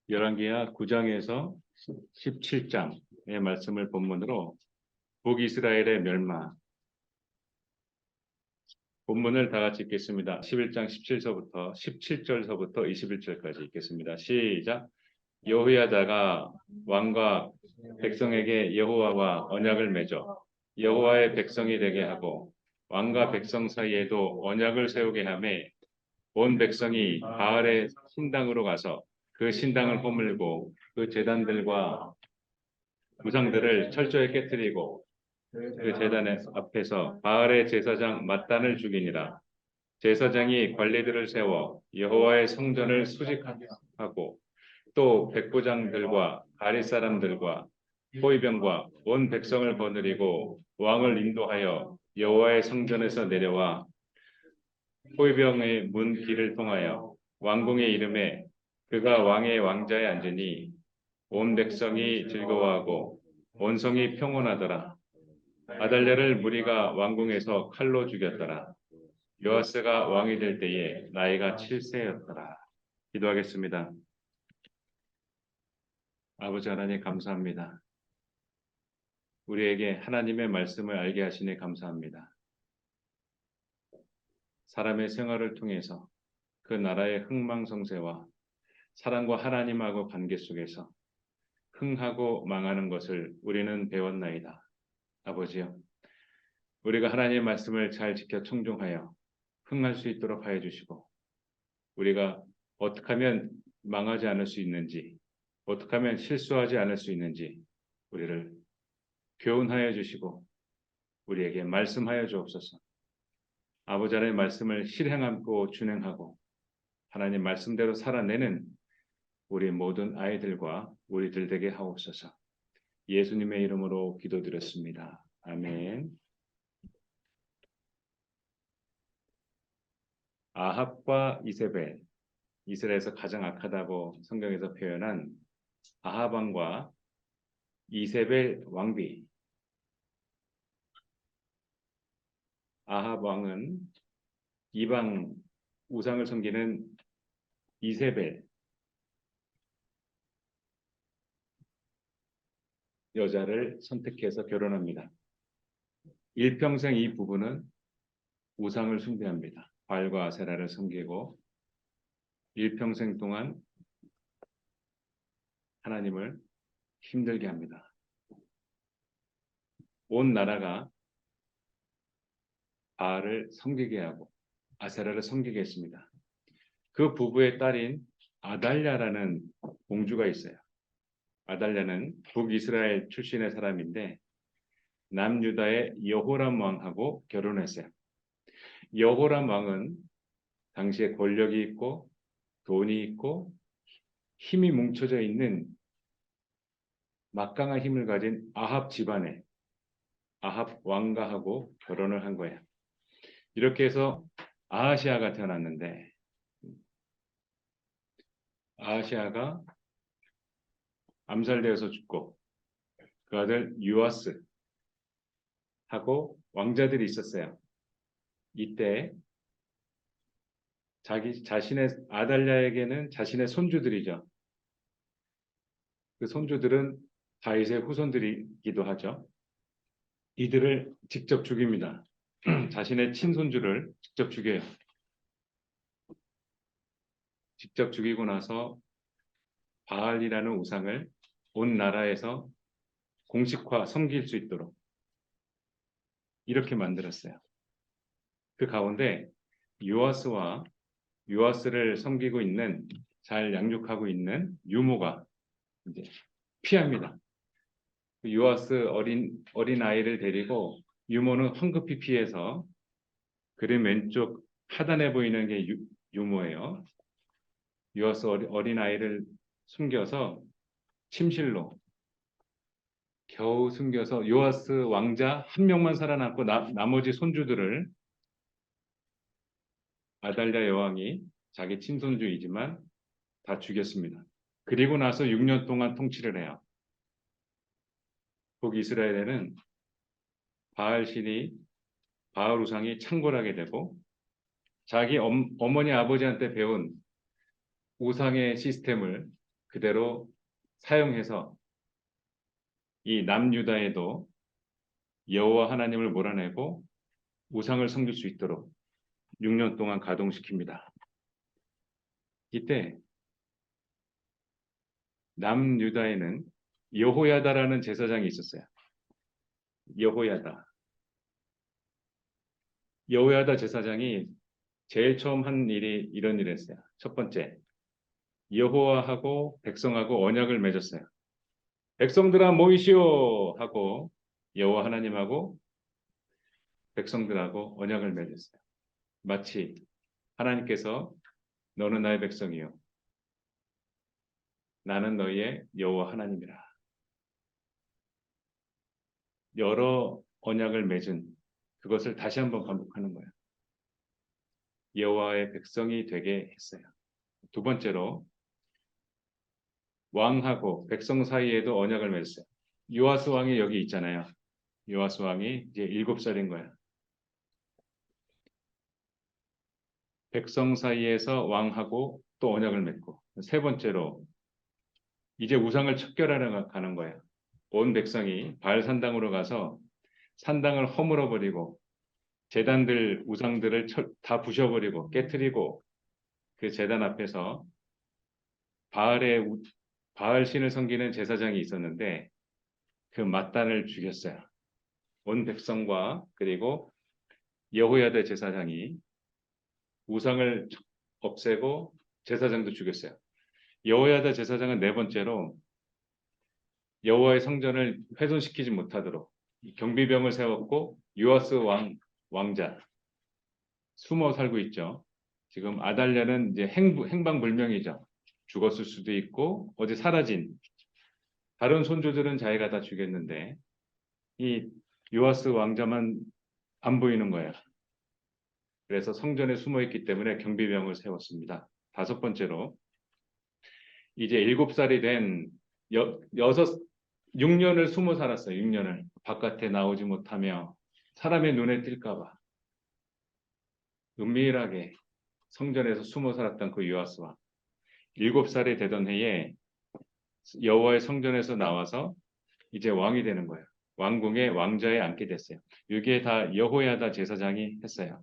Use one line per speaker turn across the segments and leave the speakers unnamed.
열왕기하 9장에서 17장의 말씀을 본문으로 북이스라엘의 멸망, 본문을 다 같이 읽겠습니다. 11장 17절서부터 21절까지 읽겠습니다. 시작. 여호야다가 왕과 백성에게 여호와와 언약을 맺어 여호와의 백성이 되게 하고 왕과 백성 사이에도 언약을 세우게 하매 온 백성이 바알의 신당으로 가서 그 신당을 허물고 그 제단들과 우상들을 철저히 깨뜨리고 그 제단 앞에서 바알의 제사장 맏단을 죽이니라. 제사장이 관리들을 세워 여호와의 성전을 수직하고 또 백부장들과 가리 사람들과 호위병과 온 백성을 거느리고 왕을 인도하여 여호와의 성전에서 내려와 호위병의 문 길을 통하여 왕궁의 이름에 그가 왕의 왕자에 앉으니 온 백성이 즐거워하고 온 성이 평온하더라. 아달랴를 무리가 왕궁에서 칼로 죽였더라. 요아스가 왕이 될 때에 나이가 7세였더라. 기도하겠습니다. 아버지 하나님 감사합니다. 우리에게 하나님의 말씀을 알게 하시니 감사합니다. 사람의 생활을 통해서 그 나라의 흥망성쇠와 사랑과 하나님하고 관계 속에서 흥하고 망하는 것을 우리는 배웠나이다. 아버지요, 우리가 하나님의 말씀을 잘 지켜 청종하여 흥할 수 있도록 하여 주시고 우리가 어떻게 하면 망하지 않을 수 있는지, 어떻게 하면 실수하지 않을 수 있는지 우리를 교훈하여 주시고 우리에게 말씀하여 주옵소서. 아버지 하나님의 말씀을 실행하고 준행하고 하나님 말씀대로 살아내는 우리 모든 아이들과 우리들 되게 하옵소서. 예수님의 이름으로 기도드렸습니다. 아멘. 아합과 이세벨, 이스라엘에서 가장 악하다고 성경에서 표현한 아합 왕과 이세벨 왕비. 아합 왕은 이방 우상을 섬기는 이세벨 여자를 선택해서 결혼합니다. 일평생 이 부부는 우상을 숭배합니다. 바알과 아세라를 섬기고 일평생 동안 하나님을 힘들게 합니다. 온 나라가 바알을 섬기게 하고 아세라를 섬기게 했습니다. 그 부부의 딸인 아달랴라는 공주가 있어요. 아달랴는 북이스라엘 출신의 사람인데 남유다의 여호람 왕하고 결혼했어요. 여호람 왕은 당시에 권력이 있고 돈이 있고 힘이 뭉쳐져 있는 막강한 힘을 가진 아합 집안의 아합 왕가하고 결혼을 한 거예요. 이렇게 해서 아하시아가 태어났는데 아하시아가 암살되어서 죽고 그 아들 요아스 하고 왕자들이 있었어요. 이때 자신의 아달랴에게는 자신의 손주들이죠. 그 손주들은 다윗의 후손들이기도 하죠. 이들을 직접 죽입니다. 자신의 친손주를 직접 죽여요. 직접 죽이고 나서 바알이라는 우상을 온 나라에서 공식화 섬길 수 있도록 이렇게 만들었어요. 그 가운데 요아스를 섬기고 있는 잘 양육하고 있는 유모가 이제 피합니다. 요아스 어린 아이를 데리고 유모는 황급히 피해서 그림 왼쪽 하단에 보이는 게 유모예요. 요아스 어린 아이를 숨겨서 침실로 겨우 숨겨서 요아스 왕자 한 명만 살아남고 나머지 손주들을 아달랴 여왕이 자기 친손주이지만 다 죽였습니다. 그리고 나서 6년 동안 통치를 해요. 북이스라엘에는 바알 우상이 창궐하게 되고 자기 어머니 아버지한테 배운 우상의 시스템을 그대로 사용해서 이 남유다에도 여호와 하나님을 몰아내고 우상을 섬길 수 있도록 6년 동안 가동시킵니다. 이때 남유다에는 여호야다라는 제사장이 있었어요. 여호야다. 여호야다 제사장이 제일 처음 한 일이 이런 일을 했어요. 첫 번째, 여호와하고 백성하고 언약을 맺었어요. 백성들아 모이시오 하고 여호와 하나님하고 백성들하고 언약을 맺었어요. 마치 하나님께서 너는 나의 백성이요 나는 너희의 여호와 하나님이라. 여러 언약을 맺은 그것을 다시 한번 반복하는 거예요. 여호와의 백성이 되게 했어요. 두 번째로 왕하고 백성 사이에도 언약을 맺었어요. 요아스 왕이 여기 있잖아요. 요아스 왕이 이제 7살인 거예요. 백성 사이에서 왕하고 또 언약을 맺고 세 번째로 이제 우상을 척결하러 가는 거예요. 온 백성이 바알 산당으로 가서 산당을 허물어 버리고 제단들 우상들을 다 부셔버리고 깨뜨리고 그 제단 앞에서 바알 신을 섬기는 제사장이 있었는데 그 맏단을 죽였어요. 온 백성과 그리고 여호야다 제사장이 우상을 없애고 제사장도 죽였어요. 여호야다 제사장은 네 번째로 여호와의 성전을 훼손시키지 못하도록 경비병을 세웠고 요아스 왕자 숨어 살고 있죠. 지금 아달랴는 이제 행방불명이죠. 죽었을 수도 있고 어디 사라진 다른 손주들은 자기가 다 죽였는데 이 요아스 왕자만 안 보이는 거예요. 그래서 성전에 숨어 있기 때문에 경비병을 세웠습니다. 다섯 번째로 이제 7살이 된 여섯 6년을 숨어 살았어요. 6년을 바깥에 나오지 못하며 사람의 눈에 띌까 봐 은밀하게 성전에서 숨어 살았던 그 요아스 왕 7살이 되던 해에 여호와의 성전에서 나와서 이제 왕이 되는 거예요. 왕궁의 왕좌에 앉게 됐어요. 이게 다 여호야다 제사장이 했어요.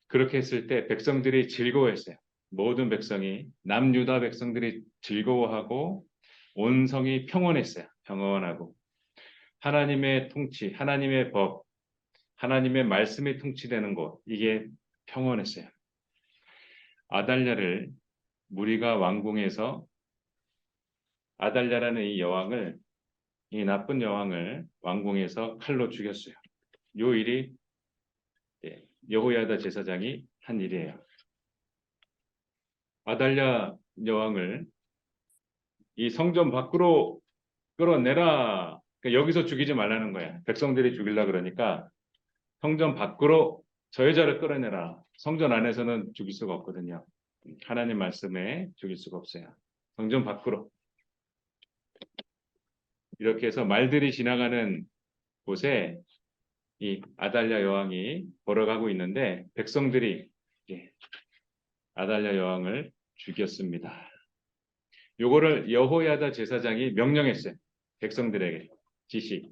그렇게 했을 때 백성들이 즐거워했어요. 모든 백성이 남유다 백성들이 즐거워하고 온 성이 평온했어요. 평온하고 하나님의 통치, 하나님의 법, 하나님의 말씀이 통치되는 곳 이게 평온했어요. 아달랴를 무리가 왕궁에서 아달랴라는 이 나쁜 여왕을 왕궁에서 칼로 죽였어요. 요 일이 여호야다 제사장이 한 일이에요. 아달랴 여왕을 이 성전 밖으로 끌어내라. 그러니까 여기서 죽이지 말라는 거야. 백성들이 죽이려 그러니까 성전 밖으로 저 여자를 끌어내라. 성전 안에서는 죽일 수가 없거든요. 하나님 말씀에 죽일 수가 없어요. 성전 밖으로. 이렇게 해서 말들이 지나가는 곳에 이 아달랴 여왕이 걸어가고 있는데 백성들이 아달랴 여왕을 죽였습니다. 요거를 여호야다 제사장이 명령했어요. 백성들에게 지시.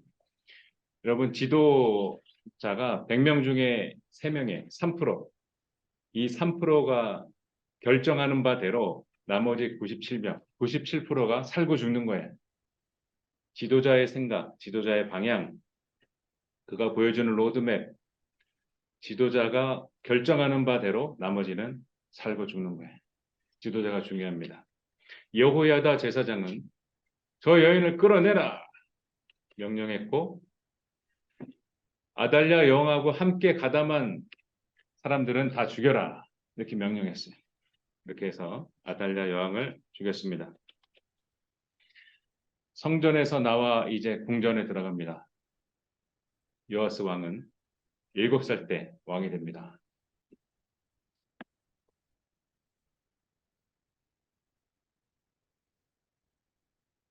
여러분 지도자가 100명 중에 3명에 3%. 이 3%가 결정하는 바대로 나머지 97명, 97%가 살고 죽는 거예요. 지도자의 생각, 지도자의 방향, 그가 보여주는 로드맵, 지도자가 결정하는 바대로 나머지는 살고 죽는 거예요. 지도자가 중요합니다. 여호야다 제사장은 저 여인을 끌어내라 명령했고 아달랴 여왕하고 함께 가담한 사람들은 다 죽여라 이렇게 명령했어요. 이렇게 해서 아달랴 여왕을 죽였습니다. 성전에서 나와 이제 궁전에 들어갑니다. 요아스 왕은 7살 때 왕이 됩니다.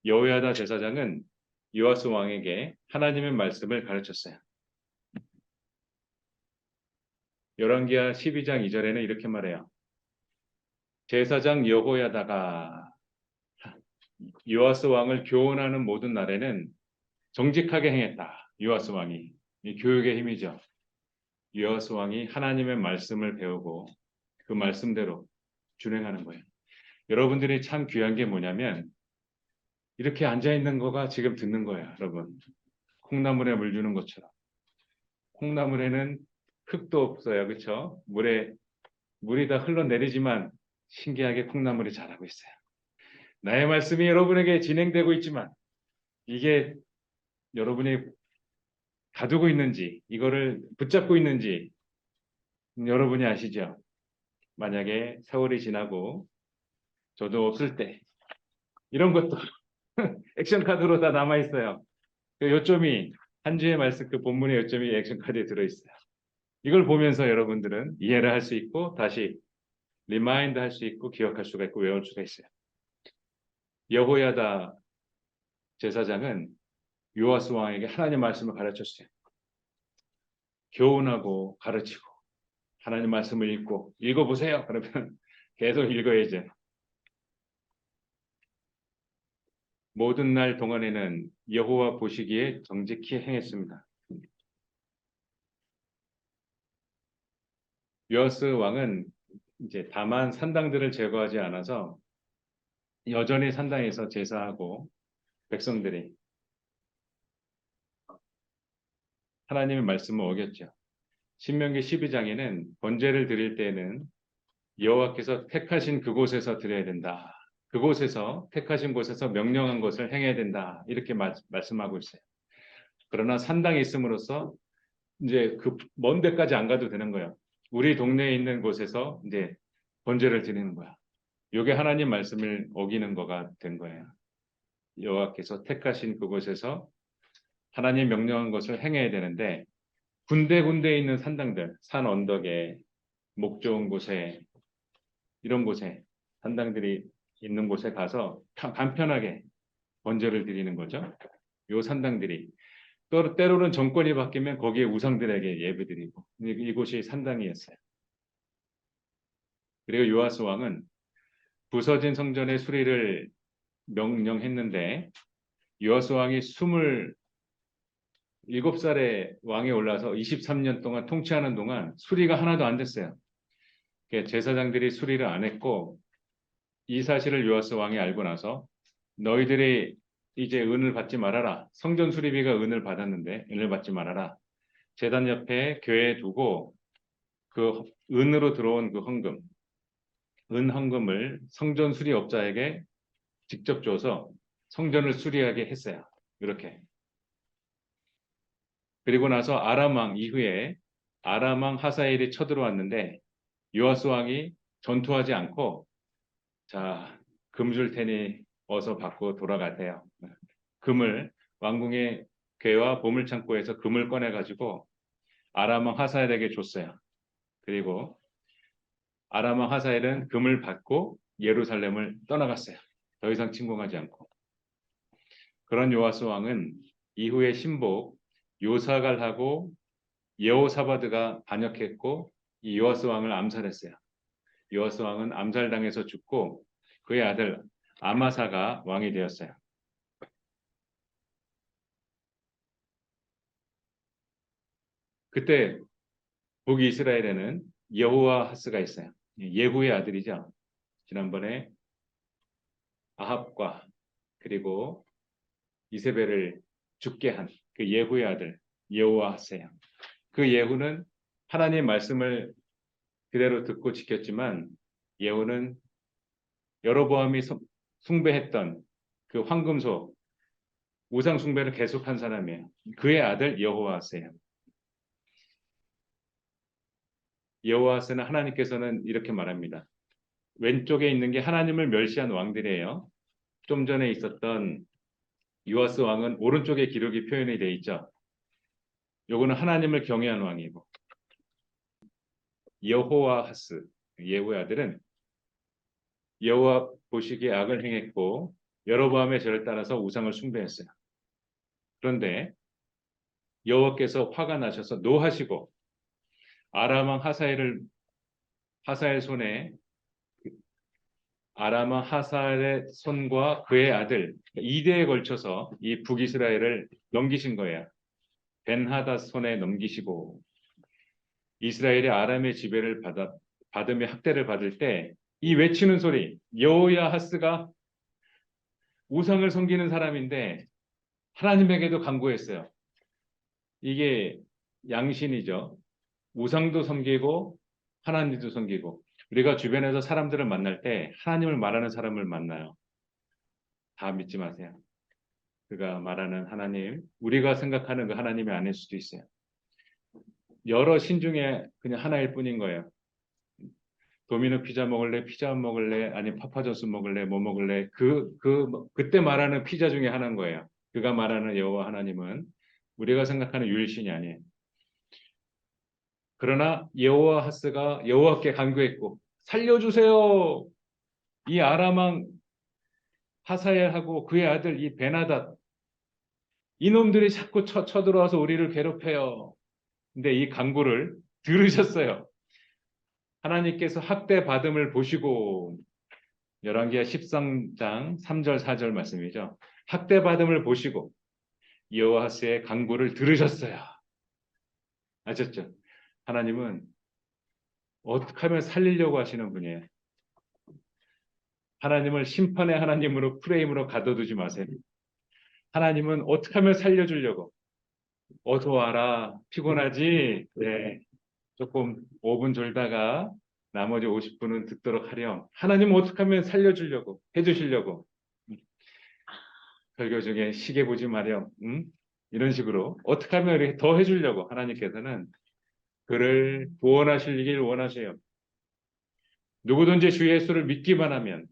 여호야다 제사장은 요아스 왕에게 하나님의 말씀을 가르쳤어요. 열왕기하 12장 2절에는 이렇게 말해요. 제사장 여호야다가 요아스 왕을 교훈하는 모든 날에는 정직하게 행했다. 요아스 왕이 이 교육의 힘이죠. 요아스 왕이 하나님의 말씀을 배우고 그 말씀대로 준행하는 거예요. 여러분들이 참 귀한 게 뭐냐면 이렇게 앉아 있는 거가 지금 듣는 거예요, 여러분. 콩나물에 물 주는 것처럼. 콩나물에는 흙도 없어요, 그렇죠? 물이 다 흘러내리지만 신기하게 콩나물이 자라고 있어요. 나의 말씀이 여러분에게 진행되고 있지만 이게 여러분이 가두고 있는지 이거를 붙잡고 있는지 여러분이 아시죠? 만약에 세월이 지나고 저도 없을 때 이런 것도 액션 카드로 다 남아 있어요. 그 요점이 한 주의 말씀 그 본문의 요점이 액션 카드에 들어 있어요. 이걸 보면서 여러분들은 이해를 할 수 있고 다시 리마인드 할 수 있고 기억할 수가 있고 외울 수가 있어요. 여호야다 제사장은 요아스 왕에게 하나님 말씀을 가르쳤어요. 교훈하고 가르치고 하나님 말씀을 읽어보세요. 그러면 계속 읽어야죠. 모든 날 동안에는 여호와 보시기에 정직히 행했습니다. 요아스 왕은 이제 다만 산당들을 제거하지 않아서 여전히 산당에서 제사하고 백성들이 하나님의 말씀을 어겼죠. 신명기 12장에는 번제를 드릴 때는 여호와께서 택하신 그곳에서 드려야 된다. 그곳에서 택하신 곳에서 명령한 것을 행해야 된다. 이렇게 말씀하고 있어요. 그러나 산당에 있음으로써 이제 그 먼 데까지 안 가도 되는 거예요. 우리 동네에 있는 곳에서 이제 번제를 드리는 거야. 이게 하나님 말씀을 어기는 거가 된 거예요. 여호와께서 택하신 그곳에서 하나님 명령한 것을 행해야 되는데 군데군데 있는 산당들, 산 언덕에 목 좋은 곳에 이런 곳에 산당들이 있는 곳에 가서 간편하게 번제를 드리는 거죠. 요 산당들이 또 때로는 정권이 바뀌면 거기에 우상들에게 예배드리고 이곳이 산당이었어요. 그리고 요아스 왕은 부서진 성전의 수리를 명령했는데 요아스 왕이 27살에 왕에 올라서 23년 동안 통치하는 동안 수리가 하나도 안 됐어요. 제사장들이 수리를 안 했고 이 사실을 요아스 왕이 알고 나서 너희들이 이제 은을 받지 말아라. 성전 수리비가 은을 받았는데 은을 받지 말아라. 제단 옆에 교회에 두고 그 은으로 들어온 그 헌금, 은 헌금을 성전 수리업자에게 직접 줘서 성전을 수리하게 했어요. 이렇게. 그리고 나서 아람 왕 이후에 아람 왕 하사엘이 쳐들어왔는데 요아스 왕이 전투하지 않고 자, 금 줄 테니 어서 받고 돌아가세요. 금을 왕궁의 궤와 보물창고에서 금을 꺼내가지고 아람 왕 하사엘에게 줬어요. 그리고 아람 왕 하사엘은 금을 받고 예루살렘을 떠나갔어요. 더 이상 침공하지 않고. 그런 요아스 왕은 이후에 신복 요사갈하고 여호사바드가 반역했고 이 요아스 왕을 암살했어요. 요아스 왕은 암살당해서 죽고 그의 아들 아마사가 왕이 되었어요. 그때 북이스라엘에는 여호와하스가 있어요. 예후의 아들이죠. 지난번에 아합과 그리고 이세벨을 죽게 한 그 예후의 아들 여호와하스예요. 그 예후는 하나님의 말씀을 그대로 듣고 지켰지만 예후는 여로보암이 숭배했던 그 황금소 우상 숭배를 계속한 사람이에요. 그의 아들 여호와하스예요. 여호와하스는 하나님께서는 이렇게 말합니다. 왼쪽에 있는 게 하나님을 멸시한 왕들이에요. 좀 전에 있었던 요아스 왕은 오른쪽에 기록이 표현이 돼 있죠. 요거는 하나님을 경외한 왕이고 여호와하스 예후의 아들은 여호와 보시기에 악을 행했고 여로보암의 죄를 따라서 우상을 숭배했어요. 그런데 여호와께서 화가 나셔서 노하시고 아람 왕 하사엘 손에 아람 하살의 손과 그의 아들 2대에 걸쳐서 이 북이스라엘을 넘기신 거예요. 벤하닷 손에 넘기시고 이스라엘이 아람의 지배를 받으며 학대를 받을 때 이 외치는 소리, 여호야하스가 우상을 섬기는 사람인데 하나님에게도 간구했어요. 이게 양신이죠. 우상도 섬기고 하나님도 섬기고 우리가 주변에서 사람들을 만날 때 하나님을 말하는 사람을 만나요. 다 믿지 마세요. 그가 말하는 하나님, 우리가 생각하는 그 하나님이 아닐 수도 있어요. 여러 신 중에 그냥 하나일 뿐인 거예요. 도미노 피자 먹을래? 피자 먹을래? 아니 파파조스 먹을래? 뭐 먹을래? 그때 말하는 피자 중에 하나인 거예요. 그가 말하는 여호와 하나님은 우리가 생각하는 유일신이 아니에요. 그러나 여호와하스가 여호와께 간구했고 살려주세요. 이 아람 왕 하사엘하고 그의 아들 이 베나닷 이놈들이 자꾸 쳐들어와서 우리를 괴롭혀요. 근데 이 간구를 들으셨어요. 하나님께서 학대 받음을 보시고 열왕기하 13장 3절 4절 말씀이죠. 학대 받음을 보시고 여호와스의 간구를 들으셨어요. 아셨죠? 하나님은 어떻게 하면 살리려고 하시는 분이에요. 하나님을 심판의 하나님으로 프레임으로 가둬두지 마세요. 하나님은 어떻게 하면 살려주려고. 어서 와라. 피곤하지? 네. 조금 5분 졸다가 나머지 50분은 듣도록 하렴. 하나님은 어떻게 하면 살려주려고, 해주시려고. 설교 중에 시계 보지 마렴. 이런 식으로 어떻게 하면 이렇게 더 해주려고 하나님께서는 그를 구원하시길 원하세요. 누구든지 주 예수를 믿기만 하면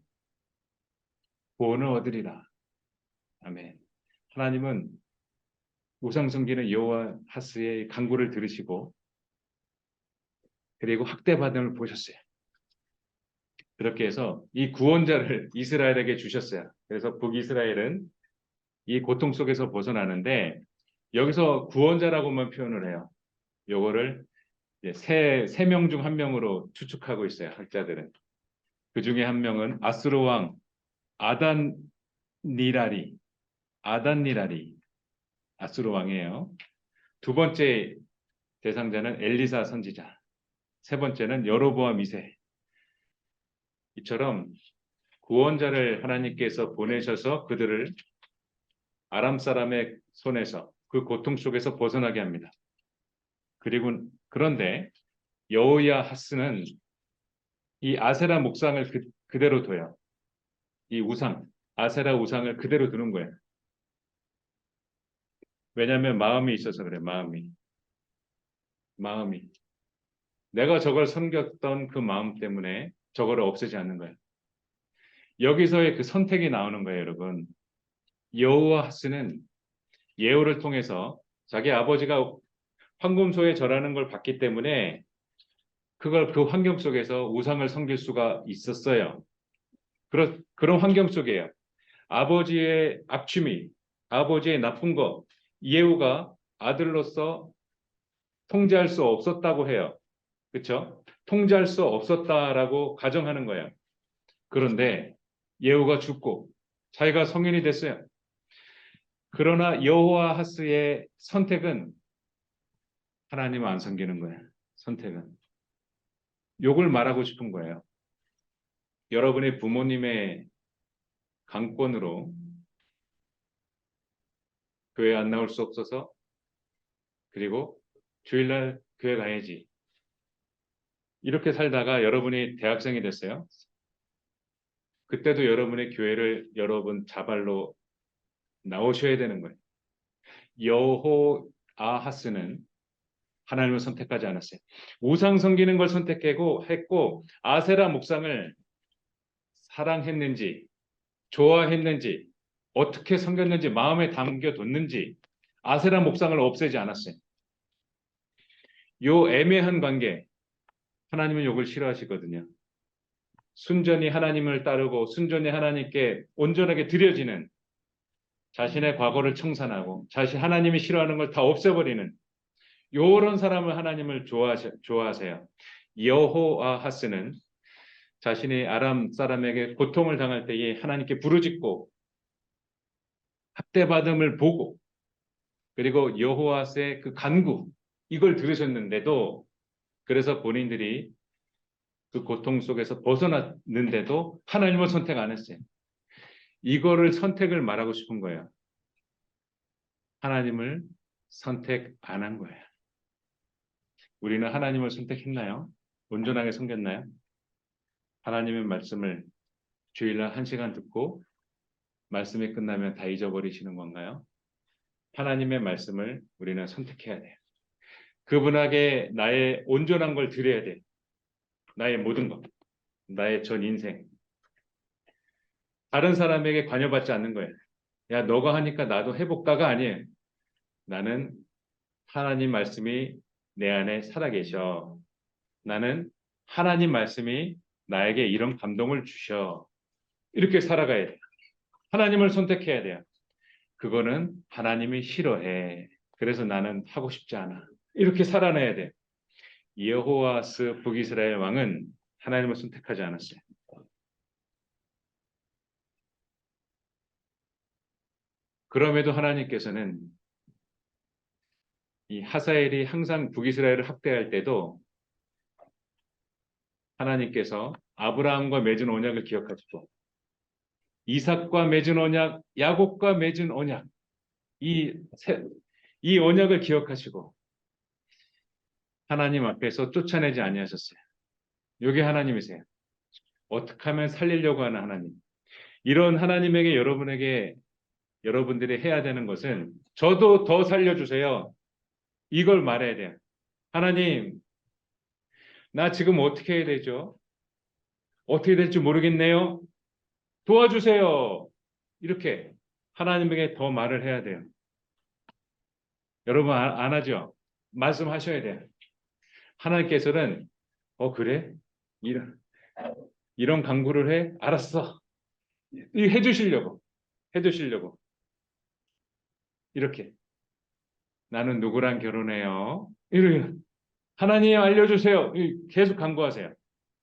구원을 얻으리라. 아멘. 하나님은 우상 섬기는 여호와하스의 간구를 들으시고 그리고 학대받음을 보셨어요. 그렇게 해서 이 구원자를 이스라엘에게 주셨어요. 그래서 북이스라엘은 이 고통 속에서 벗어나는데 여기서 구원자라고만 표현을 해요. 요거를 세 명 중 한 명으로 추측하고 있어요. 학자들은. 그 중에 한 명은 아수르 왕 아단 니라리 아수르 왕이에요. 두 번째 대상자는 엘리사 선지자. 세 번째는 여로보암 2세. 이처럼 구원자를 하나님께서 보내셔서 그들을 아람 사람의 손에서 그 고통 속에서 벗어나게 합니다. 그런데 여호야하스는 이 아세라 목상을 그대로 둬요. 이 우상, 아세라 우상을 그대로 두는 거예요. 왜냐하면 마음이 있어서 그래, 마음이. 내가 저걸 섬겼던 그 마음 때문에 저거를 없애지 않는 거예요. 여기서의 그 선택이 나오는 거예요, 여러분. 여호와하스는 예후를 통해서 자기 아버지가 황금소에 절하는 걸 봤기 때문에 그걸 그 환경 속에서 우상을 섬길 수가 있었어요. 그런 환경 속이에요. 아버지의 악취미, 아버지의 나쁜 거, 예후가 아들로서 통제할 수 없었다고 해요. 그렇죠? 통제할 수 없었다라고 가정하는 거예요. 그런데 예후가 죽고 자기가 성인이 됐어요. 그러나 여호와하스의 선택은 하나님을 안 섬기는 거예요. 선택은. 욕을 말하고 싶은 거예요. 여러분의 부모님의 강권으로 교회 안 나올 수 없어서 그리고 주일날 교회 가야지. 이렇게 살다가 여러분이 대학생이 됐어요. 그때도 여러분의 교회를 여러분 자발로 나오셔야 되는 거예요. 여호아하스는 하나님을 선택하지 않았어요. 우상 섬기는 걸 선택했고 아세라 목상을 사랑했는지 좋아했는지 어떻게 섬겼는지 마음에 담겨뒀는지 아세라 목상을 없애지 않았어요. 요 애매한 관계 하나님은 욕을 싫어하시거든요. 순전히 하나님을 따르고 순전히 하나님께 온전하게 드려지는 자신의 과거를 청산하고 하나님이 싫어하는 걸 다 없애버리는 요런 사람을 하나님을 좋아하세요. 여호아하스는 자신이 아람 사람에게 고통을 당할 때에 하나님께 부르짖고 학대받음을 보고 그리고 여호와스의 그 간구 이걸 들으셨는데도 그래서 본인들이 그 고통 속에서 벗어났는데도 하나님을 선택 안 했어요. 이거를 선택을 말하고 싶은 거예요. 하나님을 선택 안 한 거예요. 우리는 하나님을 선택했나요? 온전하게 섬겼나요? 하나님의 말씀을 주일날 1시간 듣고 말씀이 끝나면 다 잊어버리시는 건가요? 하나님의 말씀을 우리는 선택해야 돼요. 그분에게 나의 온전한 걸 드려야 돼요. 나의 모든 것, 나의 전 인생. 다른 사람에게 관여받지 않는 거예요. 야, 너가 하니까 나도 해볼까가 아니에요. 나는 하나님 말씀이 내 안에 살아계셔. 나는 하나님 말씀이 나에게 이런 감동을 주셔. 이렇게 살아가야 돼요. 하나님을 선택해야 돼요. 그거는 하나님이 싫어해. 그래서 나는 하고 싶지 않아. 이렇게 살아내야 돼요. 여호와스 북이스라엘 왕은 하나님을 선택하지 않았어요. 그럼에도 하나님께서는 이 하사엘이 항상 북이스라엘을 학대할 때도 하나님께서 아브라함과 맺은 언약을 기억하시고 이삭과 맺은 언약, 야곱과 맺은 언약 이, 이 언약을 기억하시고 하나님 앞에서 쫓아내지 아니하셨어요. 이게 하나님이세요. 어떻게 하면 살리려고 하는 하나님. 이런 하나님에게 여러분들이 해야 되는 것은 저도 더 살려주세요. 이걸 말해야 돼요. 하나님, 나 지금 어떻게 해야 되죠? 어떻게 될지 모르겠네요. 도와주세요. 이렇게 하나님에게 더 말을 해야 돼요. 여러분 안 하죠? 말씀하셔야 돼요. 하나님께서는 그래? 이런 강구를 해? 알았어. 해주시려고 이렇게 나는 누구랑 결혼해요? 이렇게 하나님 알려주세요. 계속 강구하세요.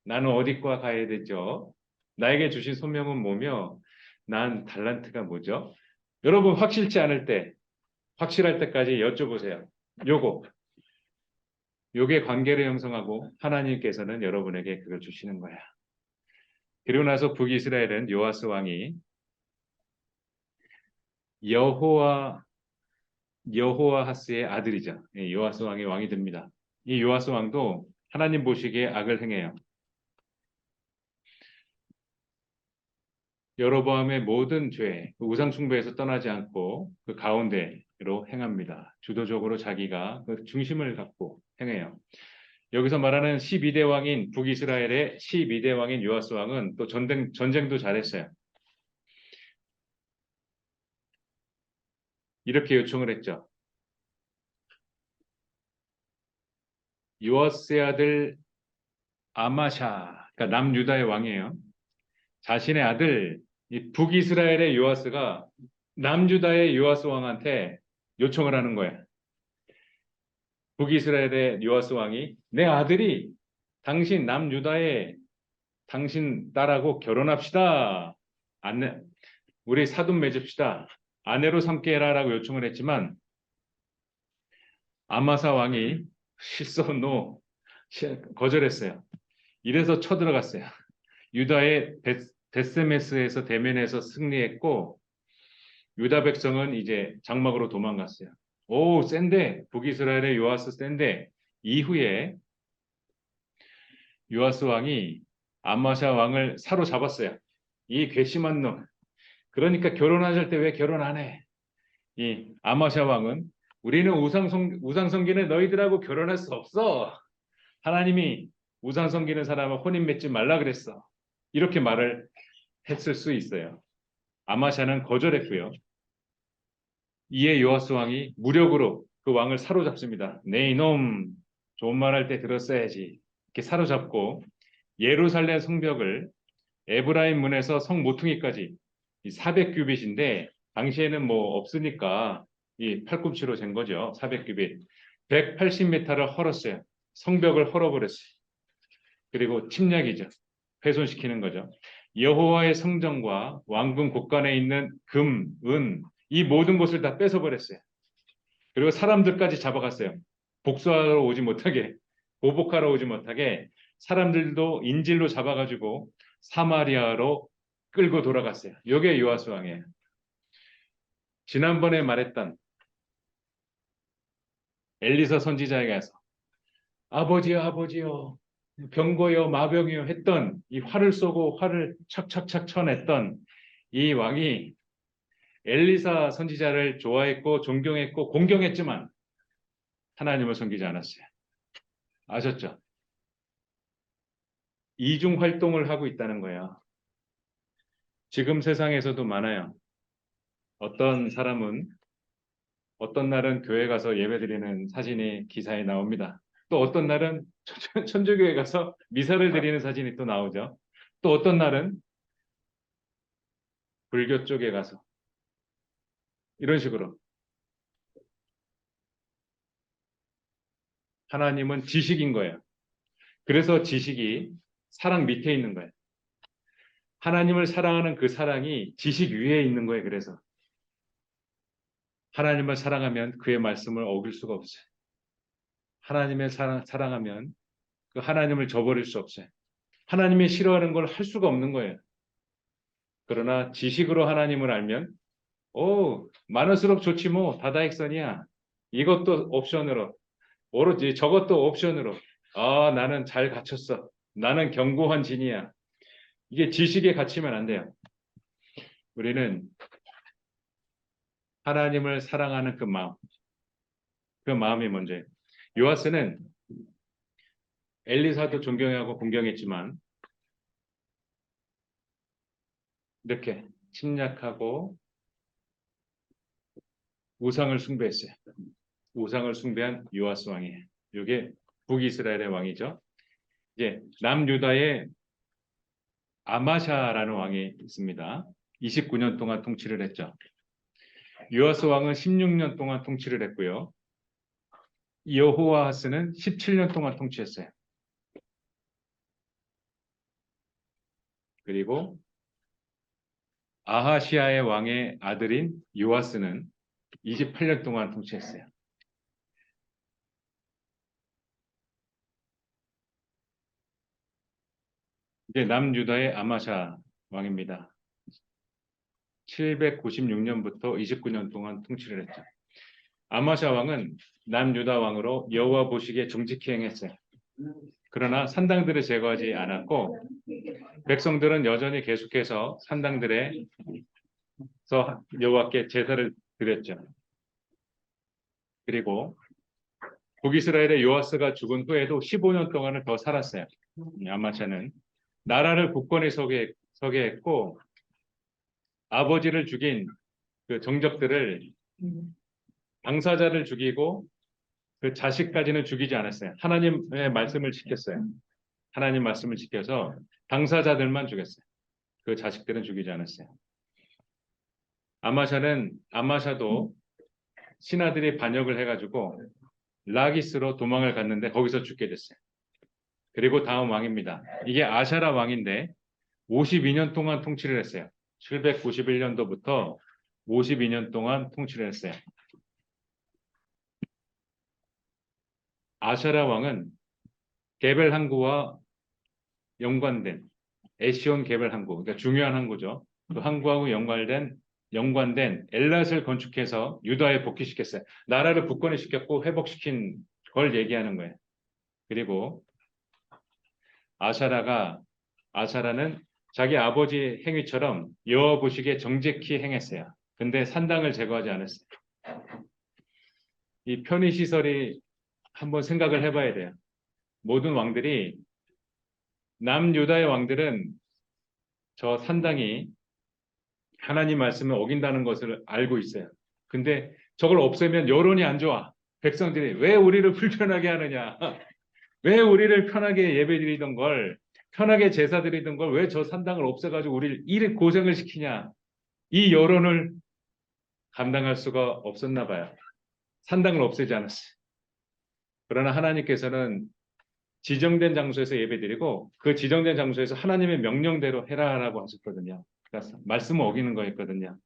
나는 어디과 가야 되죠? 나에게 주신 소명은 뭐며 난 달란트가 뭐죠? 여러분 확실할 때까지 여쭤보세요. 요게 관계를 형성하고 하나님께서는 여러분에게 그걸 주시는 거야. 그리고 나서 북이스라엘은 요아스 왕이 여호아하스의 아들이죠. 요아스 왕이 왕이 됩니다. 이 요아스 왕도 하나님 보시기에 악을 행해요. 여로보암의 모든 죄, 우상 숭배에서 떠나지 않고 그 가운데로 행합니다. 주도적으로 자기가 그 중심을 갖고 행해요. 여기서 말하는 12대 왕인 북이스라엘의 12대 왕인 요아스 왕은 또 전쟁도 잘했어요. 이렇게 요청을 했죠. 요아스의 아들 아마샤, 그러니까 남유다의 왕이에요. 자신의 아들 이 북이스라엘의 요아스가 남유다의 요아스 왕한테 요청을 하는 거예요. 북이스라엘의 요아스 왕이 내 아들이 당신 남유다의 당신 딸하고 결혼합시다. 우리 사돈 맺읍시다. 아내로 삼게 해라라고 요청을 했지만 아마사 왕이 실소노 거절했어요. 이래서 쳐들어갔어요. 유다의 데스메스에서 대면에서 승리했고 유다 백성은 이제 장막으로 도망갔어요. 오, 센데 북이스라엘의 요아스 센데 이후에 요아스 왕이 아마샤 왕을 사로잡았어요. 이 괘씸한 놈. 그러니까 결혼하실 때 왜 결혼 안 해? 이 아마샤 왕은 우리는 우상 섬기는 너희들하고 결혼할 수 없어. 하나님이 우상 섬기는 사람을 혼인 맺지 말라 그랬어. 이렇게 말을 했을 수 있어요. 아마샤는 거절했고요. 이에 요아스 왕이 무력으로 그 왕을 사로잡습니다. 네 이놈 좋은 말 할 때 들었어야지. 이렇게 사로잡고 예루살렘 성벽을 에브라임 문에서 성 모퉁이까지 400규빗인데 당시에는 뭐 없으니까 이 팔꿈치로 잰 거죠. 400규빗. 180m를 헐었어요. 성벽을 헐어버렸어요. 그리고 침략이죠. 훼손시키는 거죠. 여호와의 성전과 왕궁 곳간에 있는 금, 은, 이 모든 것을 다 뺏어버렸어요. 그리고 사람들까지 잡아갔어요. 복수하러 오지 못하게, 보복하러 오지 못하게 사람들도 인질로 잡아가지고 사마리아로 끌고 돌아갔어요. 이게 요아스 왕이에요. 지난번에 말했던 엘리사 선지자에게 가서 아버지요, 아버지요, 병거요, 마병이요 했던 이 활을 쏘고 활을 착착착 쳐냈던 이 왕이 엘리사 선지자를 좋아했고 존경했고 공경했지만 하나님을 섬기지 않았어요. 아셨죠? 이중 활동을 하고 있다는 거예요. 지금 세상에서도 많아요. 어떤 사람은 어떤 날은 교회 가서 예배드리는 사진이 기사에 나옵니다. 또 어떤 날은 천주교회 가서 미사를 드리는 사진이 또 나오죠. 또 어떤 날은 불교 쪽에 가서 이런 식으로 하나님은 지식인 거예요. 그래서 지식이 사랑 밑에 있는 거예요. 하나님을 사랑하는 그 사랑이 지식 위에 있는 거예요. 그래서 하나님을 사랑하면 그의 말씀을 어길 수가 없어요. 하나님을 사랑하면 그 하나님을 저버릴 수 없어요. 하나님이 싫어하는 걸 할 수가 없는 거예요. 그러나 지식으로 하나님을 알면 많을수록 좋지 뭐 다다익선이야. 이것도 옵션으로 오로지 저것도 옵션으로 나는 잘 갖췄어. 나는 견고한 진이야. 이게 지식에 갇히면 안 돼요. 우리는 하나님을 사랑하는 그 마음이 먼저예요. 요아스는 엘리사도 존경하고 공경했지만 이렇게 침략하고 우상을 숭배했어요. 우상을 숭배한 요아스 왕이에요. 이게 북이스라엘의 왕이죠. 이제 남유다의 아마샤라는 왕이 있습니다. 29년 동안 통치를 했죠. 요아스 왕은 16년 동안 통치를 했고요. 여호와하스는 17년 동안 통치했어요. 그리고 아하시아의 왕의 아들인 요아스는 28년 동안 통치했어요. 이제 남유다의 아마샤 왕입니다. 796년부터 29년 동안 통치를 했죠. 아마샤 왕은 남유다 왕으로 여호와 보시기에 정직히 행했어요. 그러나 산당들을 제거하지 않았고 백성들은 여전히 계속해서 산당들에서 여호와께 제사를 드렸죠. 그리고 북이스라엘의 요아스가 죽은 후에도 15년 동안을 더 살았어요. 아마샤는 나라를 굳건히 서게 했고 아버지를 죽인 그 정적들을 당사자를 죽이고 그 자식까지는 죽이지 않았어요. 하나님의 말씀을 지켰어요. 하나님 말씀을 지켜서 당사자들만 죽였어요. 그 자식들은 죽이지 않았어요. 아마샤도 신하들이 반역을 해가지고 라기스로 도망을 갔는데 거기서 죽게 됐어요. 그리고 다음 왕입니다. 이게 아샤라 왕인데 52년 동안 통치를 했어요. 791년도부터 52년 동안 통치를 했어요. 아샤라 왕은 게벨 항구와 연관된 에시온 게벨 항구, 그러니까 중요한 항구죠. 그 항구하고 연관된 엘랏을 건축해서 유다에 복귀시켰어요. 나라를 굳건히 시켰고 회복시킨 걸 얘기하는 거예요. 그리고 아샤라는 자기 아버지 행위처럼 여호와 보시기에 정직히 행했어요. 근데 산당을 제거하지 않았어요. 이 편의시설이 한번 생각을 해봐야 돼요. 모든 왕들이 남유다의 왕들은 저 산당이 하나님 말씀을 어긴다는 것을 알고 있어요. 근데 저걸 없애면 여론이 안 좋아. 백성들이 왜 우리를 불편하게 하느냐. 왜 우리를 편하게 예배드리던 걸 편하게 제사 드리던 걸 왜 저 산당을 없애가지고 우리를 이렇게 고생을 시키냐. 이 여론을 감당할 수가 없었나 봐요. 산당을 없애지 않았어요. 그러나 하나님께서는 지정된 장소에서 예배드리고 그 지정된 장소에서 하나님의 명령대로 해라라고 하셨거든요. 그러니까 말씀을 어기는 거였거든요.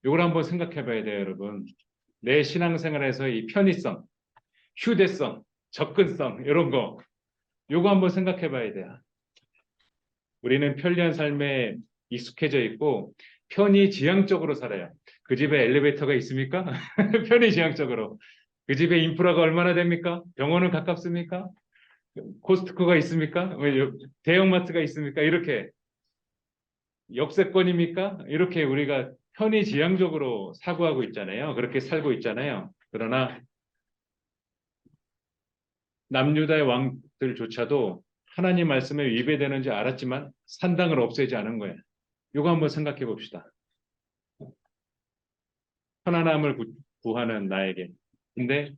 이걸 한번 생각해 봐야 돼요, 여러분. 내 신앙생활에서 이 편의성, 휴대성, 접근성 이런 거 요거 한번 생각해 봐야 돼요. 우리는 편리한 삶에 익숙해져 있고 편의지향적으로 살아요. 그 집에 엘리베이터가 있습니까? 편의지향적으로. 그 집에 인프라가 얼마나 됩니까? 병원은 가깝습니까? 코스트코가 있습니까? 대형마트가 있습니까? 이렇게 역세권입니까? 이렇게 우리가 편의지향적으로 사고하고 있잖아요. 그렇게 살고 있잖아요. 그러나 남유다의 왕들조차도 하나님 말씀에 위배되는지 알았지만 산당을 없애지 않은 거예요. 이거 한번 생각해 봅시다. 편안함을 구하는 나에게. 근데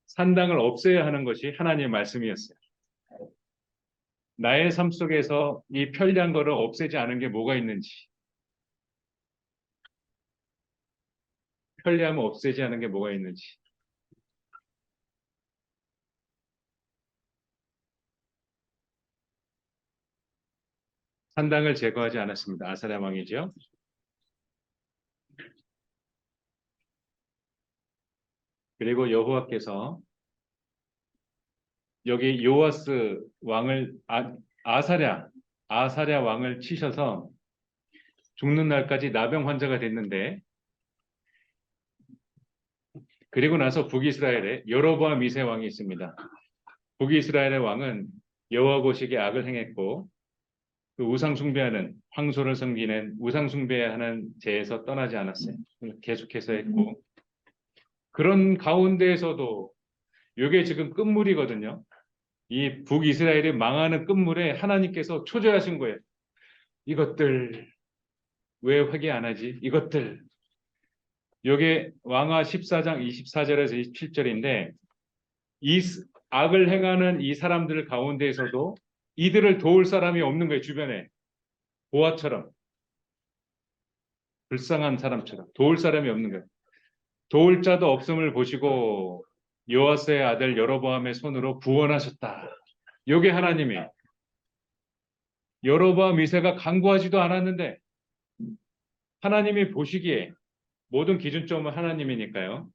산당을 없애야 하는 것이 하나님의 말씀이었어요. 나의 삶 속에서 이 편리한 거를 없애지 않은 게 뭐가 있는지, 편리함을 없애지 않은 게 뭐가 있는지. 산당을 제거하지 않았습니다. 아사랴 왕이죠. 그리고 여호와께서 여기 요아스 왕을 아사랴 왕을 치셔서 죽는 날까지 나병 환자가 됐는데 그리고 나서 북이스라엘에 여로보암 2세 왕이 있습니다. 북이스라엘의 왕은 여호와 보시기에 악을 행했고 그 우상 숭배하는 황소를 섬기는 우상 숭배하는 죄에서 떠나지 않았어요. 계속해서 했고 그런 가운데에서도 이게 지금 끝물이거든요. 이 북이스라엘이 망하는 끝물에 하나님께서 초조하신 거예요. 이것들 왜 회개 안 하지? 이것들. 요게 왕하 14장 24절에서 27절인데 이 악을 행하는 이 사람들 가운데에서도 이들을 도울 사람이 없는 거예요. 주변에. 보아처럼 불쌍한 사람처럼 도울 사람이 없는 거예요. 도울 자도 없음을 보시고 요아스의 아들 여로보암의 손으로 구원하셨다. 요게 하나님이 여로보암 2세가 간구하지도 않았는데 하나님이 보시기에 모든 기준점은 하나님이니까요.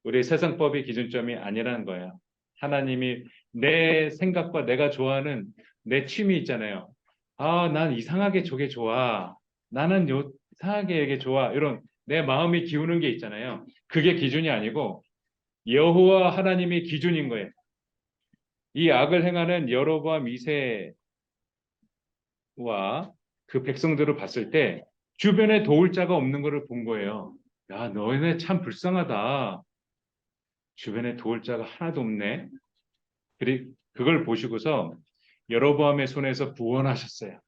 우리 세상법이 기준점이 아니라는 거예요. 하나님이 내 생각과 내가 좋아하는 내 취미 있잖아요. 아, 난 이상하게 저게 좋아. 나는 이상하게 이게 좋아. 이런 내 마음이 기우는 게 있잖아요. 그게 기준이 아니고 여호와 하나님이 기준인 거예요. 이 악을 행하는 여로보암 2세와 그 백성들을 봤을 때 주변에 도울 자가 없는 것을 본 거예요. 야, 너네 참 불쌍하다. 주변에 도울 자가 하나도 없네. 그걸 보시고서 여로보암의 손에서 구원하셨어요.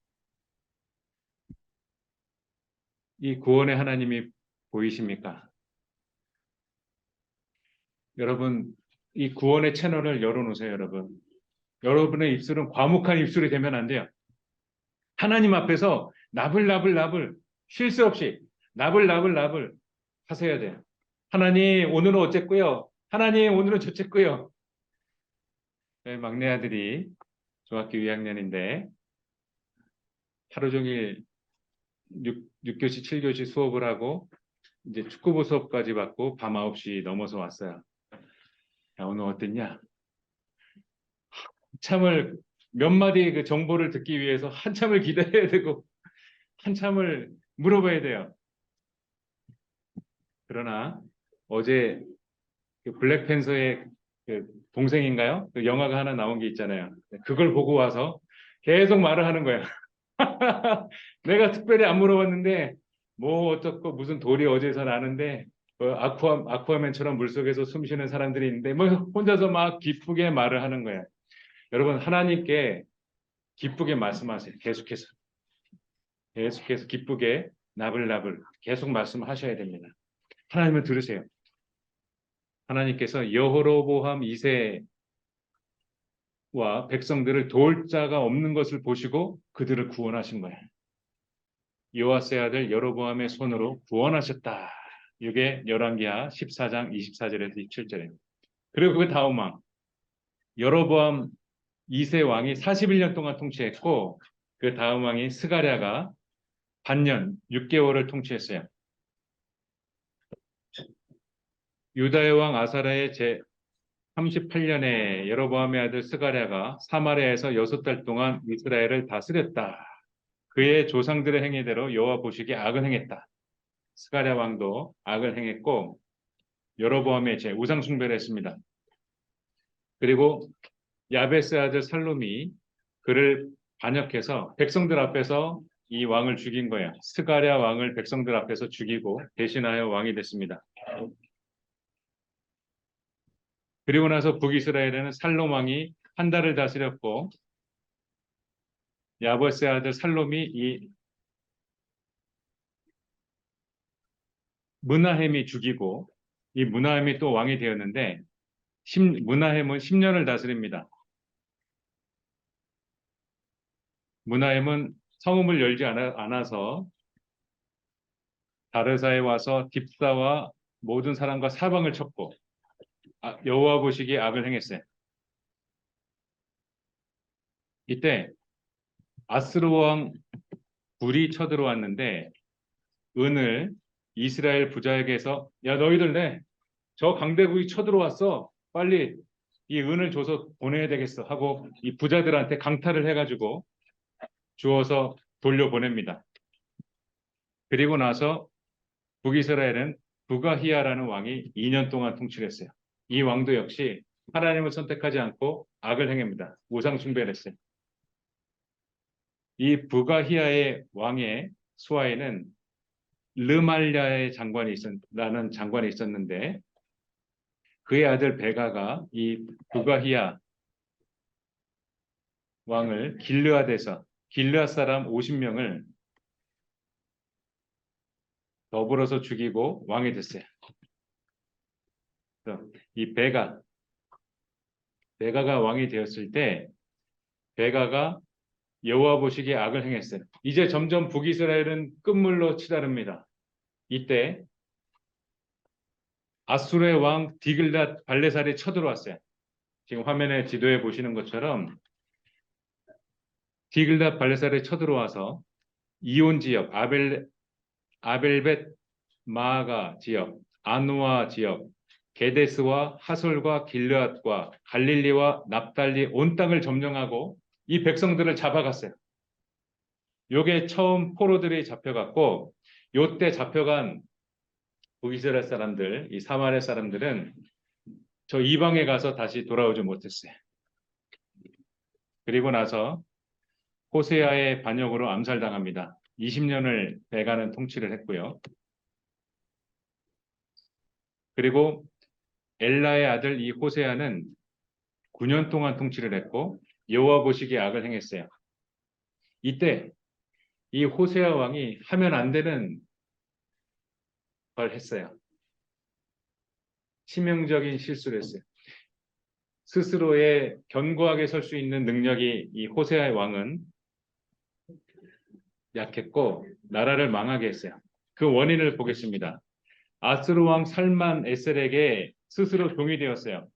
이 구원의 하나님이 보이십니까? 여러분, 이 구원의 채널을 열어놓으세요, 여러분. 여러분의 입술은 과묵한 입술이 되면 안 돼요. 하나님 앞에서 나불나불나불 쉴 새 없이 나불나불나불 하셔야 돼요. 하나님, 오늘은 어쨌고요. 하나님, 오늘은 저쨌고요. 네, 막내 아들이 중학교 2학년인데 하루 종일 6교시, 7교시 수업을 하고 이제 축구부 수업까지 받고 밤 9시 넘어서 왔어요. 야, 오늘 어땠냐? 한참을 몇 마디 그 정보를 듣기 위해서 한참을 기다려야 되고 한참을 물어봐야 돼요. 그러나 어제 그 블랙팬서의 그 동생인가요? 그 영화가 하나 나온 게 있잖아요. 그걸 보고 와서 계속 말을 하는 거야. 내가 특별히 안 물어봤는데 뭐 어떻고 무슨 돌이 어디서 나는데 아쿠아맨처럼 물속에서 숨쉬는 사람들이 있는데 뭐 혼자서 막 기쁘게 말을 하는 거야. 여러분 하나님께 기쁘게 말씀하세요. 계속해서 기쁘게 나불나불 계속 말씀하셔야 됩니다. 하나님을 들으세요. 하나님께서 여호로보암 2세와 백성들을 도울 자가 없는 것을 보시고 그들을 구원하신 거예요. 요아스의 아들 여로보암의 손으로 구원하셨다. 이게 열왕기하 14장 24절에서 27절입니다. 그리고 그 다음 왕 여로보암 2세 왕이 41년 동안 통치했고 그 다음 왕이 스가랴가 반년 6개월을 통치했어요. 유다의 왕 아사랴의 제 38년에 여로보암의 아들 스가랴가 사마리아에서 6달 동안 이스라엘을 다스렸다. 그의 조상들의 행위대로 여호와 보시기에 악을 행했다. 스가랴 왕도 악을 행했고 여로보암의 제 우상 숭배를 했습니다. 그리고 야베스 아들 살룸이 그를 반역해서 백성들 앞에서 이 왕을 죽인 거예요. 스가랴 왕을 백성들 앞에서 죽이고 대신하여 왕이 됐습니다. 그리고 나서 북이스라엘에는 살롬 왕이 한 달을 다스렸고 야베스 아들 살롬이 이 므나헴이 죽이고 이 므나헴이 또 왕이 되었는데 므나헴은 10년을 다스립니다. 므나헴은 성읍을 열지 않아서 다르사에 와서 딥사와 모든 사람과 사방을 쳤고 여호와 보시기에 악을 행했어요. 이때 아스루 왕 불이 쳐들어왔는데 은을 이스라엘 부자에게서 야 너희들 저 강대국이 쳐들어왔어. 빨리 이 은을 줘서 보내야 되겠어 하고 이 부자들한테 강탈을 해가지고 주어서 돌려보냅니다. 그리고 나서 북이스라엘은 부가히야라는 왕이 2년 동안 통치했어요. 이 왕도 역시 하나님을 선택하지 않고 악을 행합니다. 우상 숭배를 했어요. 이 부가히야의 왕의 수하에는 르말랴의 라는 장관이 있었는데 그의 아들 베가가 이 부가히야 왕을 길르앗 사람 50명을 더불어서 죽이고 왕이 됐어요. 이 베가가 왕이 되었을 때 베가가 여호와 보시기에 악을 행했어요. 이제 점점 북이스라엘은 끝물로 치달습니다. 이때 아수르의 왕 디글닷 발레살이 쳐들어왔어요. 지금 화면에 지도에 보시는 것처럼 디글닷 발레살이 쳐들어와서 이온 지역, 아벨벳 마아가 지역, 아누아 지역, 게데스와 하솔과 길르앗과 갈릴리와 납달리 온 땅을 점령하고 이 백성들을 잡아갔어요. 요게 처음 포로들이 잡혀갔고 요때 잡혀간 북이스라엘 사람들, 이 사마리아 사람들은 저 이방에 가서 다시 돌아오지 못했어요. 그리고 나서 호세아의 반역으로 암살당합니다. 20년을 베가는 통치를 했고요. 그리고 엘라의 아들 이 호세아는 9년 동안 통치를 했고 여호와 보시기에 악을 행했어요. 이때 이 호세아 왕이 하면 안 되는 걸 했어요. 치명적인 실수를 했어요. 스스로의 견고하게 설 수 있는 능력이 이 호세아의 왕은 약했고 나라를 망하게 했어요. 그 원인을 보겠습니다. 아스루 왕 살만 에셀에게 스스로 종이 되었어요.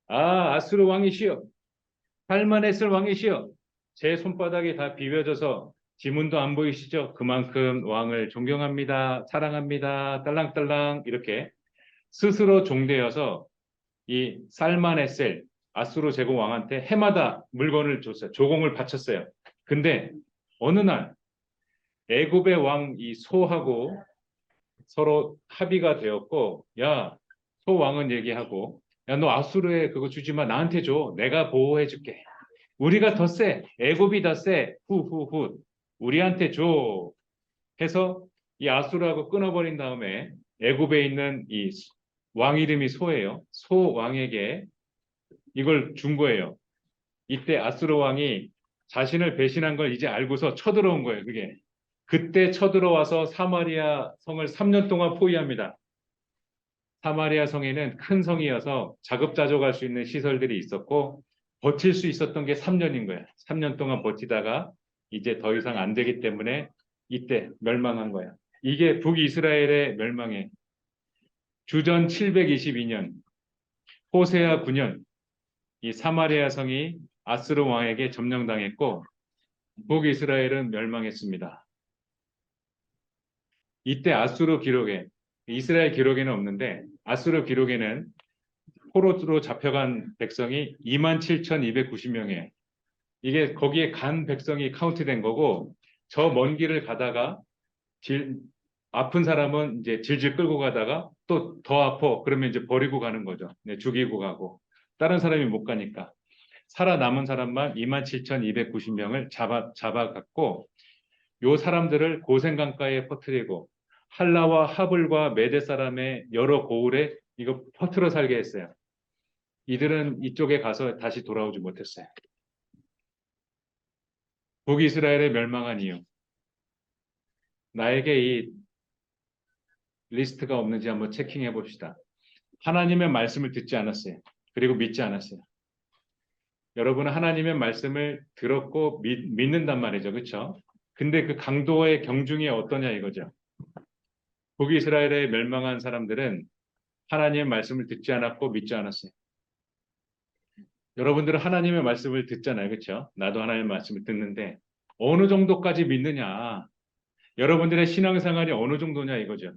아스루 왕이시여, 살만 에셀 왕이시여, 제 손바닥이 다 비벼져서 지문도 안 보이시죠? 그만큼 왕을 존경합니다, 사랑합니다, 딸랑딸랑 이렇게 스스로 종되어서 이 살만 에셀 아수르 제국 왕한테 해마다 물건을 줬어요. 조공을 바쳤어요. 근데 어느 날 애굽의 왕 이 소하고 서로 합의가 되었고 소 왕은 얘기하고 너 아수르에 그거 주지 마. 나한테 줘. 내가 보호해 줄게. 우리가 더 세. 애굽이 더 세. 후후후. 우리한테 줘. 해서 이 아수르하고 끊어버린 다음에 애굽에 있는 이 왕 이름이 소예요. 소 왕에게 이걸 준 거예요. 이때 아수르 왕이 자신을 배신한 걸 이제 알고서 쳐들어온 거예요. 그때 쳐들어와서 사마리아 성을 3년 동안 포위합니다. 사마리아 성에는 큰 성이어서 자급자족할 수 있는 시설들이 있었고 버틸 수 있었던 게 3년인 거예요. 3년 동안 버티다가 이제 더 이상 안 되기 때문에 이때 멸망한 거야. 이게 북이스라엘의 멸망에 주전 722년 호세아 9년 이 사마리아 성이 아수르 왕에게 점령당했고 북이스라엘은 멸망했습니다. 이때 아수르 기록에 이스라엘 기록에는 없는데 아수르 기록에는 포로로 잡혀간 백성이 27,290명이에요. 이게 거기에 간 백성이 카운트된 거고 저 먼 길을 가다가 아픈 사람은 이제 질질 끌고 가다가 또 더 아파 그러면 이제 버리고 가는 거죠. 네, 죽이고 가고 다른 사람이 못 가니까 살아남은 사람만 27,290명을 잡아갔고 요 사람들을 고센강가에 퍼뜨리고 할라와 하블과 메대 사람의 여러 고을에 이거 퍼뜨려 살게 했어요. 이들은 이쪽에 가서 다시 돌아오지 못했어요. 북이스라엘에 멸망한 이유. 나에게 이 리스트가 없는지 한번 체킹해 봅시다. 하나님의 말씀을 듣지 않았어요. 그리고 믿지 않았어요. 여러분은 하나님의 말씀을 들었고 믿는단 말이죠. 그렇죠? 근데 그 강도의 경중이 어떠냐 이거죠. 북이스라엘에 멸망한 사람들은 하나님의 말씀을 듣지 않았고 믿지 않았어요. 여러분들은 하나님의 말씀을 듣잖아요. 그렇죠? 나도 하나님의 말씀을 듣는데 어느 정도까지 믿느냐. 여러분들의 신앙생활이 어느 정도냐 이거죠.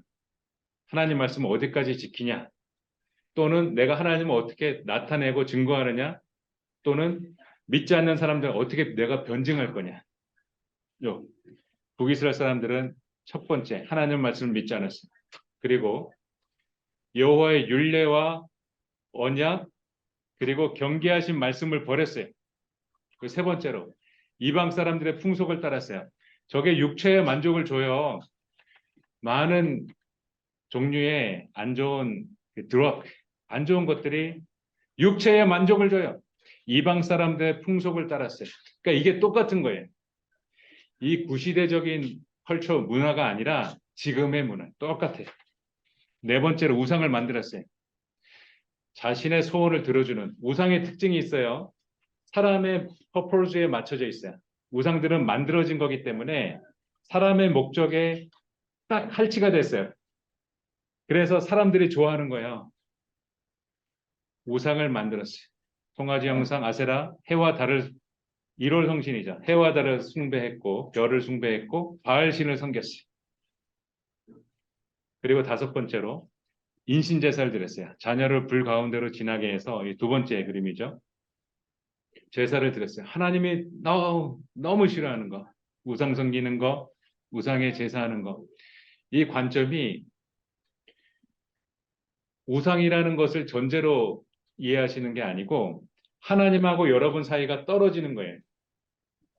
하나님 말씀을 어디까지 지키냐. 또는 내가 하나님을 어떻게 나타내고 증거하느냐. 또는 믿지 않는 사람들은 어떻게 내가 변증할 거냐. 북이스라엘 사람들은 첫 번째 하나님 말씀을 믿지 않았어요. 그리고 여호와의 율례와 언약 그리고 경계하신 말씀을 버렸어요. 그 세 번째로 이방 사람들의 풍속을 따랐어요. 저게 육체의 만족을 줘요. 많은 종류의 안 좋은 드럭, 안 좋은 것들이 육체의 만족을 줘요. 이방 사람들의 풍속을 따랐어요. 그러니까 이게 똑같은 거예요. 이 구시대적인 컬처 문화가 아니라 지금의 문화 똑같아요. 네 번째로 우상을 만들었어요. 자신의 소원을 들어주는 우상의 특징이 있어요. 사람의 퍼포즈에 맞춰져 있어요. 우상들은 만들어진 거기 때문에 사람의 목적에 딱 할치가 됐어요. 그래서 사람들이 좋아하는 거예요. 우상을 만들었어요. 송아지 형상, 아세라, 해와 달을 1월 성신이죠. 해와 달을 숭배했고 별을 숭배했고 바알신을 섬겼어요. 그리고 다섯 번째로 인신제사를 드렸어요. 자녀를 불 가운데로 지나게 해서 두 번째 그림이죠. 제사를 드렸어요. 하나님이 너무 싫어하는 거, 우상 섬기는 거, 우상에 제사하는 거. 이 관점이 우상이라는 것을 전제로 이해하시는 게 아니고 하나님하고 여러분 사이가 떨어지는 거예요.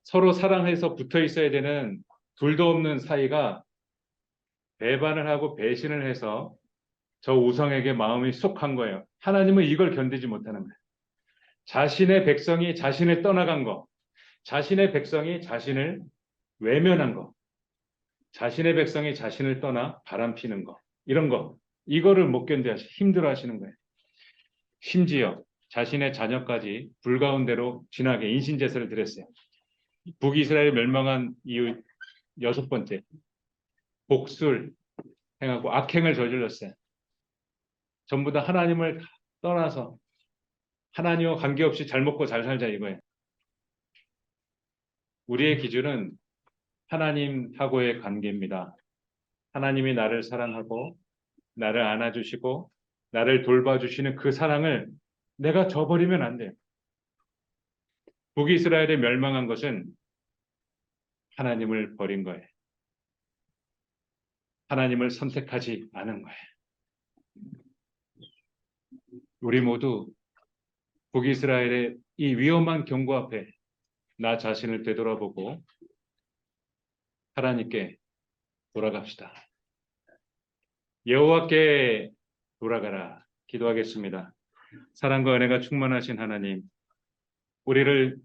서로 사랑해서 붙어 있어야 되는 둘도 없는 사이가 배반을 하고 배신을 해서 저 우상에게 마음이 쏙한 거예요. 하나님은 이걸 견디지 못하는 거예요. 자신의 백성이 자신을 떠나간 거, 자신의 백성이 자신을 외면한 거, 자신의 백성이 자신을 떠나 바람피는 거, 이런 거, 이거를 못 견뎌 힘들어 하시는 거예요. 심지어 자신의 자녀까지 불 가운데로 지나게 인신제사를 드렸어요. 북이스라엘 멸망한 이유 여섯 번째, 복술 행하고 악행을 저질렀어요. 전부 다 하나님을 떠나서 하나님과 관계없이 잘 먹고 잘 살자 이거예요. 우리의 기준은 하나님하고의 관계입니다. 하나님이 나를 사랑하고 나를 안아주시고 나를 돌봐주시는 그 사랑을 내가 저버리면 안 돼요. 북이스라엘에 멸망한 것은 하나님을 버린 거예요. 하나님을 선택하지 않은 거예요. 우리 모두 북이스라엘의 이 위험한 경고 앞에 나 자신을 되돌아보고 하나님께 돌아갑시다. 여호와께 돌아가라. 기도하겠습니다. 사랑과 은혜가 충만하신 하나님, 우리를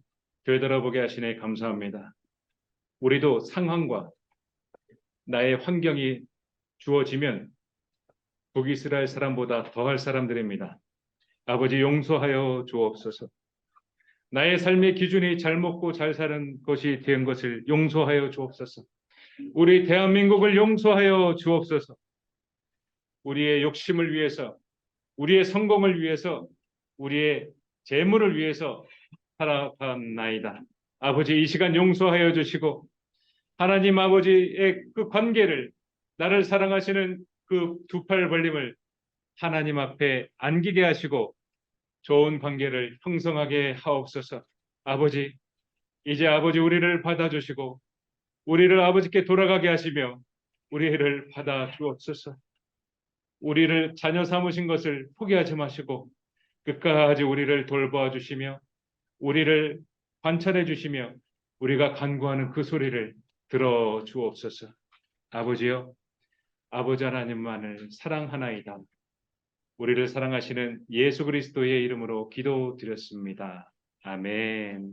되돌아보게 하시네 감사합니다. 우리도 상황과 나의 환경이 주어지면 북이스라엘 사람보다 더할 사람들입니다. 아버지 용서하여 주옵소서. 나의 삶의 기준이 잘 먹고 잘 사는 것이 된 것을 용서하여 주옵소서. 우리 대한민국을 용서하여 주옵소서. 우리의 욕심을 위해서, 우리의 성공을 위해서, 우리의 재물을 위해서 살아갔나이다. 아버지, 이 시간 용서하여 주시고 하나님 아버지의 그 관계를, 나를 사랑하시는 그 두 팔 벌림을 하나님 앞에 안기게 하시고 좋은 관계를 형성하게 하옵소서. 아버지, 이제 아버지 우리를 받아주시고 우리를 아버지께 돌아가게 하시며 우리를 받아 주옵소서. 우리를 자녀 삼으신 것을 포기하지 마시고 끝까지 우리를 돌보아 주시며 우리를 관찰해 주시며 우리가 간구하는 그 소리를 들어 주옵소서. 아버지여, 아버지 하나님만을 사랑하나이다. 우리를 사랑하시는 예수 그리스도의 이름으로 기도드렸습니다. 아멘.